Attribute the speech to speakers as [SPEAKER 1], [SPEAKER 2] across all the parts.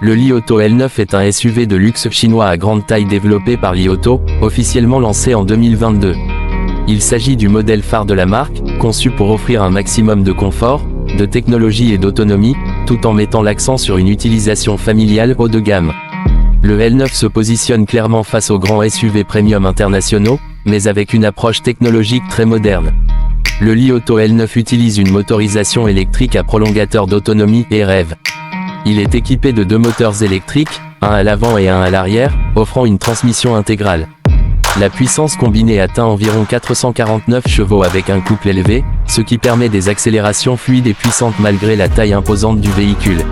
[SPEAKER 1] Le Li Auto L9 est un SUV de luxe chinois à grande taille développé par Li Auto, officiellement lancé en 2022. Il s'agit du modèle phare de la marque, conçu pour offrir un maximum de confort, de technologie et d'autonomie, tout en mettant l'accent sur une utilisation familiale haut de gamme. Le L9 se positionne clairement face aux grands SUV premium internationaux, mais avec une approche technologique très moderne. Le Li Auto L9 utilise une motorisation électrique à prolongateur d'autonomie et REV. Il est équipé de deux moteurs électriques, un à l'avant et un à l'arrière, offrant une transmission intégrale. La puissance combinée atteint environ 449 chevaux avec un couple élevé, ce qui permet des accélérations fluides et puissantes malgré la taille imposante du véhicule.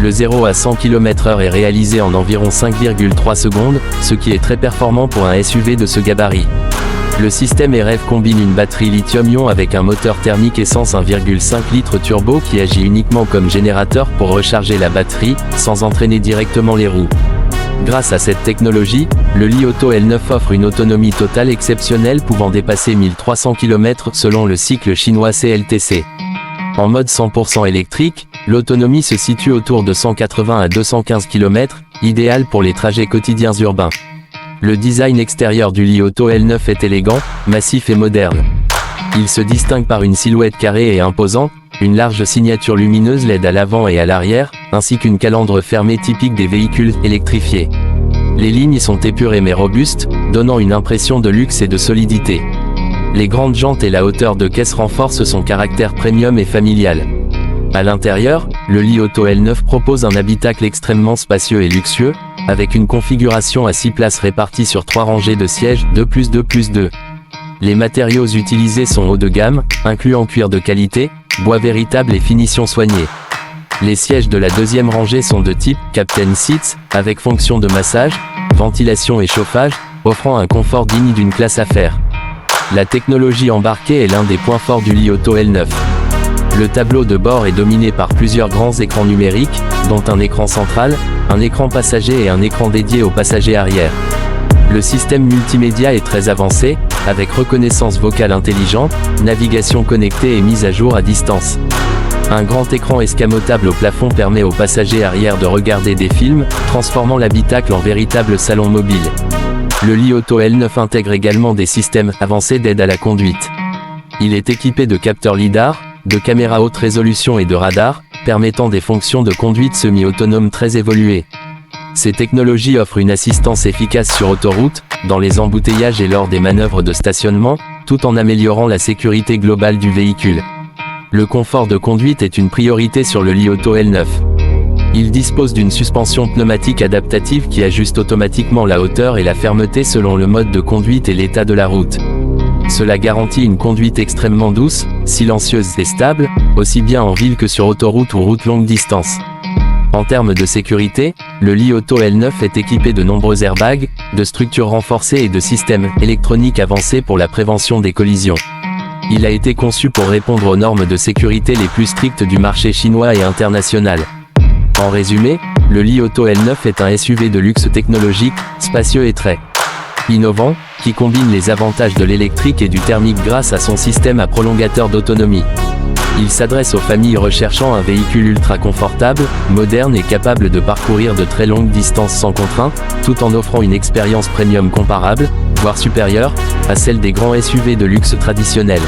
[SPEAKER 1] Le 0 à 100 km/h est réalisé en environ 5,3 secondes, ce qui est très performant pour un SUV de ce gabarit. Le système REV combine une batterie lithium-ion avec un moteur thermique essence 1,5 litre turbo qui agit uniquement comme générateur pour recharger la batterie, sans entraîner directement les roues. Grâce à cette technologie, le Li Auto L9 offre une autonomie totale exceptionnelle pouvant dépasser 1300 km selon le cycle chinois CLTC. En mode 100% électrique, l'autonomie se situe autour de 180 à 215 km, idéal pour les trajets quotidiens urbains. Le design extérieur du Li Auto L9 est élégant, massif et moderne. Il se distingue par une silhouette carrée et imposante, une large signature lumineuse LED à l'avant et à l'arrière, ainsi qu'une calandre fermée typique des véhicules électrifiés. Les lignes sont épurées mais robustes, donnant une impression de luxe et de solidité. Les grandes jantes et la hauteur de caisse renforcent son caractère premium et familial. À l'intérieur, le Li Auto L9 propose un habitacle extrêmement spacieux et luxueux, avec une configuration à 6 places réparties sur 3 rangées de sièges 2+2+2. Les matériaux utilisés sont haut de gamme, incluant cuir de qualité, bois véritable et finition soignée. Les sièges de la deuxième rangée sont de type Captain Seats, avec fonction de massage, ventilation et chauffage, offrant un confort digne d'une classe affaires. La technologie embarquée est l'un des points forts du Li Auto L9. Le tableau de bord est dominé par plusieurs grands écrans numériques, dont un écran central, un écran passager et un écran dédié au passager arrière. Le système multimédia est très avancé, avec reconnaissance vocale intelligente, navigation connectée et mise à jour à distance. Un grand écran escamotable au plafond permet aux passagers arrière de regarder des films, transformant l'habitacle en véritable salon mobile. Le Li Auto L9 intègre également des systèmes avancés d'aide à la conduite. Il est équipé de capteurs lidar, de caméras haute résolution et de radars, permettant des fonctions de conduite semi-autonome très évoluées. Ces technologies offrent une assistance efficace sur autoroute, dans les embouteillages et lors des manœuvres de stationnement, tout en améliorant la sécurité globale du véhicule. Le confort de conduite est une priorité sur le Li Auto L9. Il dispose d'une suspension pneumatique adaptative qui ajuste automatiquement la hauteur et la fermeté selon le mode de conduite et l'état de la route. Cela garantit une conduite extrêmement douce, silencieuse et stable, aussi bien en ville que sur autoroute ou route longue distance. En termes de sécurité, le Li Auto L9 est équipé de nombreux airbags, de structures renforcées et de systèmes électroniques avancés pour la prévention des collisions. Il a été conçu pour répondre aux normes de sécurité les plus strictes du marché chinois et international. En résumé, le Li Auto L9 est un SUV de luxe technologique, spacieux et très innovant, qui combine les avantages de l'électrique et du thermique grâce à son système à prolongateur d'autonomie. Il s'adresse aux familles recherchant un véhicule ultra confortable, moderne et capable de parcourir de très longues distances sans contrainte, tout en offrant une expérience premium comparable, voire supérieure, à celle des grands SUV de luxe traditionnels.